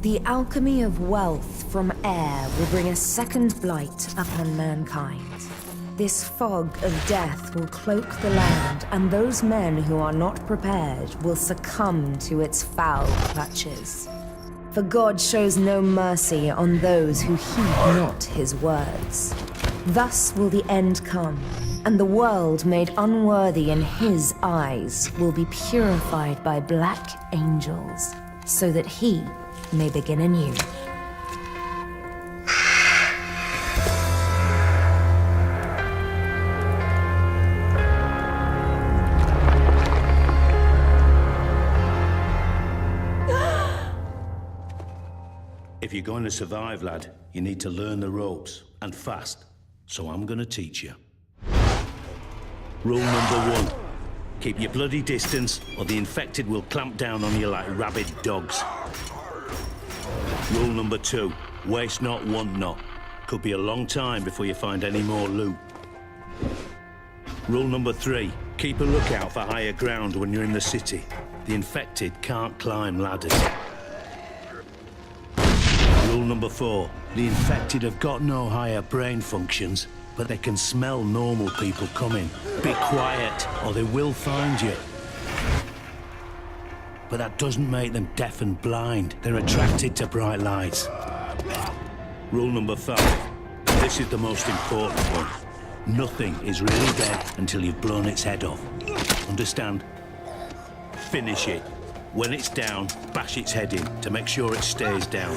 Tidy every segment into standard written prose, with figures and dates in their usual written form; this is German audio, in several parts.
The alchemy of wealth from air will bring a second blight upon mankind. This fog of death will cloak the land, and those men who are not prepared will succumb to its foul clutches. For God shows no mercy on those who heed not his words. Thus will the end come, and the world made unworthy in his eyes will be purified by black angels, so that he may begin anew. If you're going to survive, lad, you need to learn the ropes, and fast. So I'm gonna teach you. Rule number 1. Keep your bloody distance, or the infected will clamp down on you like rabid dogs. Rule number 2. Waste not, want not. Could be a long time before you find any more loot. Rule number 3. Keep a lookout for higher ground when you're in the city. The infected can't climb ladders. Rule number 4. The infected have got no higher brain functions, but they can smell normal people coming. Be quiet, or they will find you. But that doesn't make them deaf and blind. They're attracted to bright lights. Rule number 5. This is the most important one. Nothing is really dead until you've blown its head off. Understand? Finish it. When it's down, bash its head in to make sure it stays down.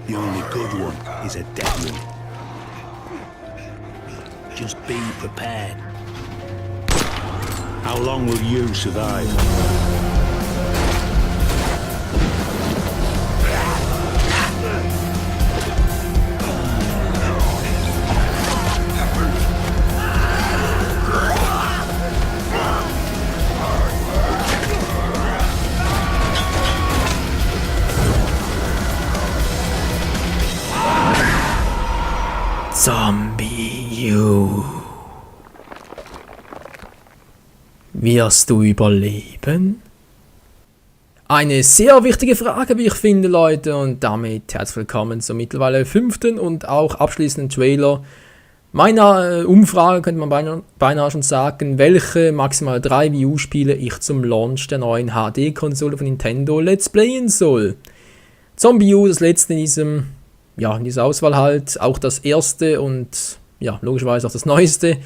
The only good one is a dead one. Just be prepared. How long will you survive? Zombie U. Wirst du überleben? Eine sehr wichtige Frage, wie ich finde, Leute, und damit herzlich willkommen zum mittlerweile 5. und auch abschließenden Trailer meiner Umfrage, könnte man beinahe schon sagen, welche maximal 3 Wii U-Spiele ich zum Launch der neuen HD-Konsole von Nintendo Let's Playen soll. Zombie U, das letzte in dieser Auswahl halt, auch das erste und ja, logischerweise auch das neueste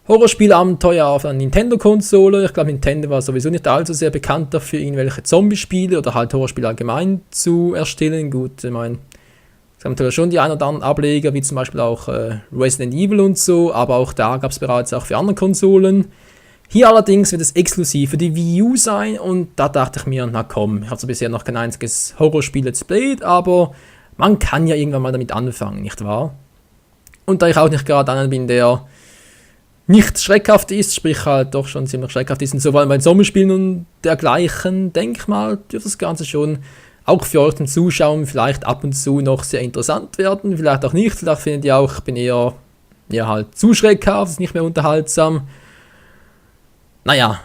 Horrorspiel-Abenteuer auf einer Nintendo-Konsole. Ich glaube, Nintendo war sowieso nicht allzu sehr bekannt dafür, irgendwelche Zombie-Spiele oder halt Horrorspiele allgemein zu erstellen. Gut, ich meine, es gab natürlich schon die ein oder anderen Ableger, wie zum Beispiel auch Resident Evil und so, aber auch da gab es bereits auch für andere Konsolen. Hier allerdings wird es exklusiv für die Wii U sein und da dachte ich mir, na komm, ich habe so bisher noch kein einziges Horrorspiel Let's Played, aber man kann ja irgendwann mal damit anfangen, nicht wahr? Und da ich auch nicht gerade einer bin, der nicht schreckhaft ist, sprich halt doch schon ziemlich schreckhaft ist, insofern bei Zombie-Spielen und dergleichen, denke ich mal, dürfte das Ganze schon auch für euch zum Zuschauen vielleicht ab und zu noch sehr interessant werden, vielleicht auch nicht, vielleicht findet ihr auch, ich bin eher halt zu schreckhaft, ist nicht mehr unterhaltsam. Naja,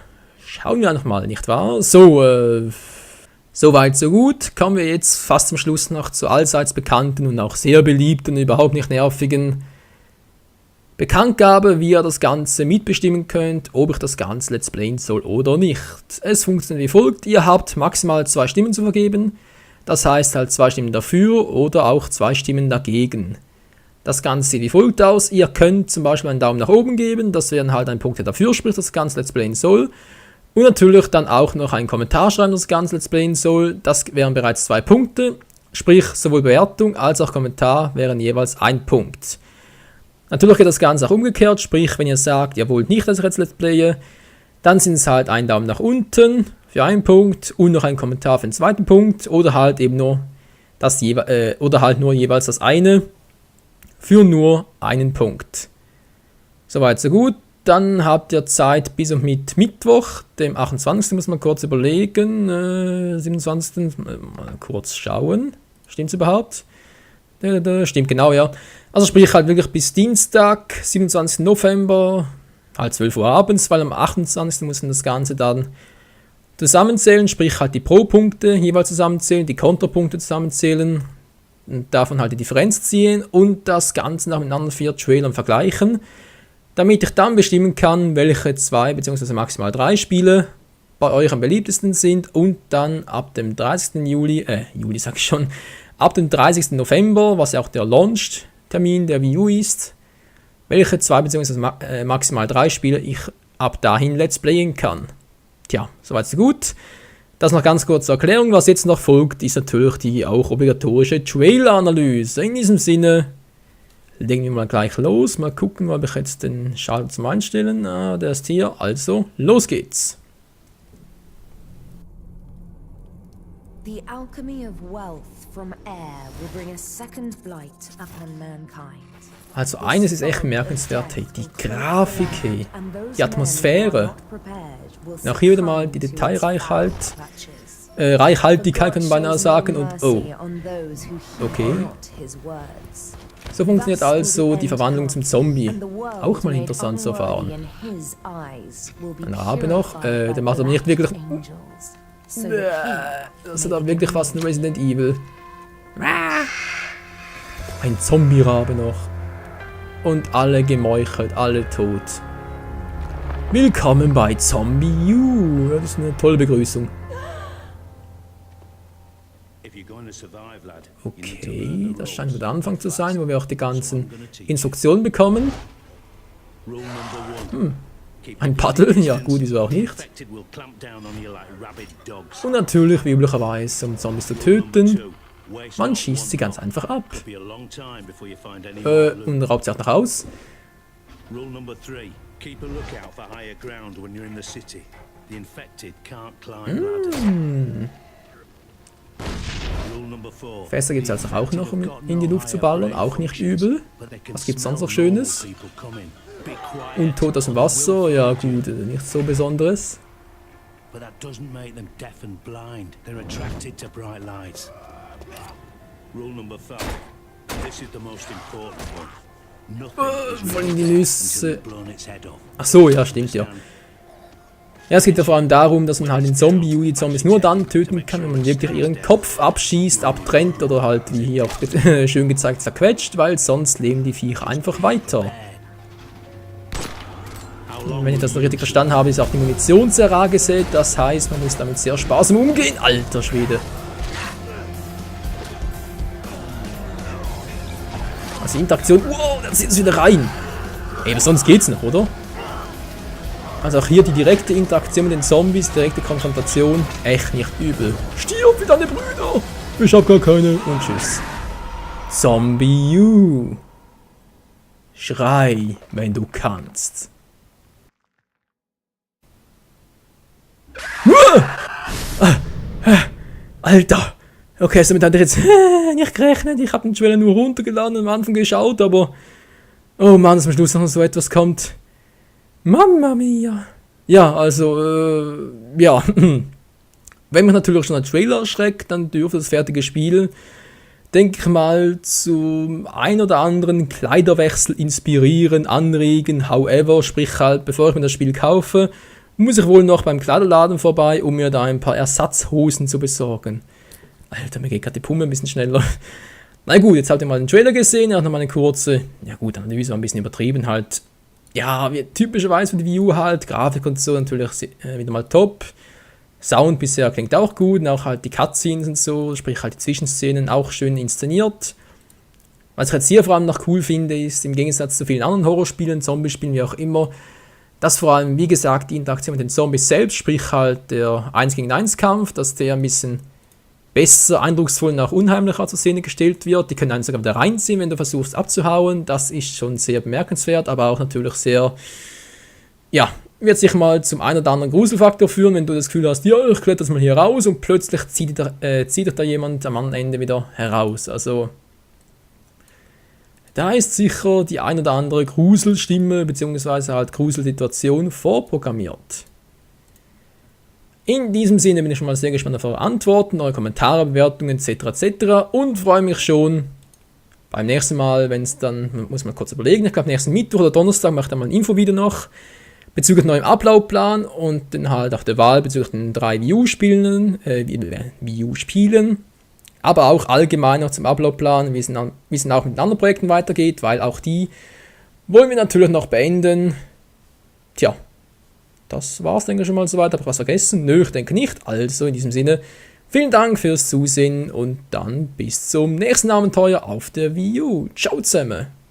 schauen wir einfach mal, nicht wahr? Soweit, so gut. Kommen wir jetzt fast zum Schluss noch zur allseits bekannten und auch sehr beliebten und überhaupt nicht nervigen Bekanntgabe, wie ihr das Ganze mitbestimmen könnt, ob ich das Ganze Let's Playen soll oder nicht. Es funktioniert wie folgt. Ihr habt maximal 2 Stimmen zu vergeben. Das heißt halt 2 Stimmen dafür oder auch 2 Stimmen dagegen. Das Ganze sieht wie folgt aus. Ihr könnt zum Beispiel einen Daumen nach oben geben. Das wäre halt ein Punkt, der dafür spricht, dass das Ganze Let's Playen soll. Und natürlich dann auch noch einen Kommentar schreiben, dass das Ganze Let's Playen soll. Das wären bereits 2 Punkte. Sprich, sowohl Bewertung als auch Kommentar wären jeweils 1 Punkt. Natürlich geht das Ganze auch umgekehrt. Sprich, wenn ihr sagt, ihr wollt nicht, dass ich jetzt Let's Playe, dann sind es halt ein Daumen nach unten für 1 Punkt und noch ein Kommentar für den 2. Punkt. Oder halt eben nur nur jeweils das eine für nur 1 Punkt. Soweit, so gut. Dann habt ihr Zeit bis und mit Mittwoch, dem 28. muss man kurz überlegen, 27. Mal kurz schauen, stimmt's überhaupt? Stimmt, genau, ja. Also sprich halt wirklich bis Dienstag, 27. November, halt 12 Uhr abends, weil am 28. muss man das Ganze dann zusammenzählen, sprich halt die Pro-Punkte jeweils zusammenzählen, die Kontrapunkte zusammenzählen und davon halt die Differenz ziehen und das Ganze nach mit anderen 4 Trailern vergleichen, damit ich dann bestimmen kann, welche 2 bzw. maximal 3 Spiele bei euch am beliebtesten sind und dann ab dem 30. Juli sag ich schon, ab dem 30. November, was ja auch der Launch-Termin der Wii U ist, welche 2 bzw. maximal 3 Spiele ich ab dahin Let's Playen kann. Tja, soweit so gut. Das noch ganz kurz zur Erklärung. Was jetzt noch folgt, ist natürlich die auch obligatorische Trailer-Analyse. In diesem Sinne legen wir mal gleich los. Mal gucken, ob ich jetzt den Schalter zum Einstellen. Der ist hier. Also, los geht's. The alchemy of wealth from air will bring a second blight upon mankind. Also eines ist echt bemerkenswert, hey, die Grafik, hey, die Atmosphäre. Und auch hier wieder mal die Detailreichheit, Reichhaltigkeit kann man beinahe sagen und oh, okay. So funktioniert also die Verwandlung zum Zombie. Auch mal interessant zu erfahren. Ein Rabe noch, der macht aber nicht wirklich... Das hat aber wirklich fast ein Resident Evil. Ein Zombie-Rabe noch. Und alle gemeuchelt, alle tot. Willkommen bei Zombie U. Das ist eine tolle Begrüßung. Okay, das scheint der Anfang zu sein, wo wir auch die ganzen Instruktionen bekommen. Ein Paddel, ja gut, wieso auch nicht. Und natürlich, wie üblicherweise, um Zombies zu töten, man schießt sie ganz einfach ab. Und raubt sie auch noch aus. Fässer gibt es also auch noch, um in die Luft zu ballern, auch nicht übel. Was gibt es sonst noch Schönes? Untot aus dem Wasser, ja gut, nichts so Besonderes. Vor allem die Nüsse. Ach so, ja, stimmt ja. Ja, es geht ja vor allem darum, dass man halt in Zombie-Zombies nur dann töten kann, wenn man wirklich ihren Kopf abschießt, abtrennt oder halt, wie hier auch schön gezeigt, zerquetscht, weil sonst leben die Viecher einfach weiter. Und wenn ich das noch richtig verstanden habe, ist auch die Munition sehr rar gesät, das heißt, man muss damit sehr sparsam umgehen. Alter Schwede. Also Interaktion, wow, da zieht es wieder rein. Ey, aber sonst geht's noch, oder? Also auch hier die direkte Interaktion mit den Zombies, direkte Konfrontation, echt nicht übel. Stirb wie deine Brüder! Ich hab gar keine und tschüss. Zombie U. Schrei, wenn du kannst. Alter! Okay, somit hatte ich jetzt nicht gerechnet. Ich habe den Trailer nur runtergeladen und am Anfang geschaut, aber... Oh Mann, dass am Schluss noch so etwas kommt. Mamma mia! Ja, also, ja. Wenn mich natürlich schon ein Trailer erschreckt, dann dürfte das fertige Spiel, denke ich mal, zum ein oder anderen Kleiderwechsel inspirieren, anregen, however, sprich halt, bevor ich mir das Spiel kaufe, muss ich wohl noch beim Kleiderladen vorbei, um mir da ein paar Ersatzhosen zu besorgen. Alter, mir geht gerade die Pumme ein bisschen schneller. Na gut, jetzt habt ihr mal den Trailer gesehen, auch nochmal eine kurze, ja gut, Analyse war ein bisschen übertrieben halt. Ja, wie typischerweise für die Wii U halt, Grafik und so natürlich wieder mal top. Sound bisher klingt auch gut und auch halt die Cutscenes und so, sprich halt die Zwischenszenen auch schön inszeniert. Was ich jetzt hier vor allem noch cool finde, ist im Gegensatz zu vielen anderen Horrorspielen, Zombie-Spielen, wie auch immer, dass vor allem, wie gesagt, die Interaktion mit den Zombies selbst, sprich halt der 1 gegen 1 Kampf, dass der ein bisschen besser, eindrucksvoll und auch unheimlicher zur Szene gestellt wird. Die können einen sogar wieder reinziehen, wenn du versuchst abzuhauen. Das ist schon sehr bemerkenswert, aber auch natürlich sehr, ja, wird sich mal zum einen oder anderen Gruselfaktor führen, wenn du das Gefühl hast, ja, ich kletter das mal hier raus und plötzlich zieht dich da jemand am anderen Ende wieder heraus. Also, da ist sicher die ein oder andere Gruselstimme bzw. halt Gruselsituation vorprogrammiert. In diesem Sinne bin ich schon mal sehr gespannt auf eure Antworten, eure Kommentare, Bewertungen etc. etc. und freue mich schon beim nächsten Mal, wenn es dann, muss man kurz überlegen, ich glaube nächsten Mittwoch oder Donnerstag mache ich dann mal ein Infovideo noch, bezüglich neuem Uploadplan und dann halt auch der Wahl bezüglich den 3 Wii U-Spielen, aber auch allgemein noch zum Uploadplan, wie es dann auch mit anderen Projekten weitergeht, weil auch die wollen wir natürlich noch beenden. Tja, das war's, denke ich, schon mal soweit. Habe ich was vergessen? Nö, ich denke nicht. Also in diesem Sinne, vielen Dank fürs Zusehen und dann bis zum nächsten Abenteuer auf der Wii U. Ciao zusammen!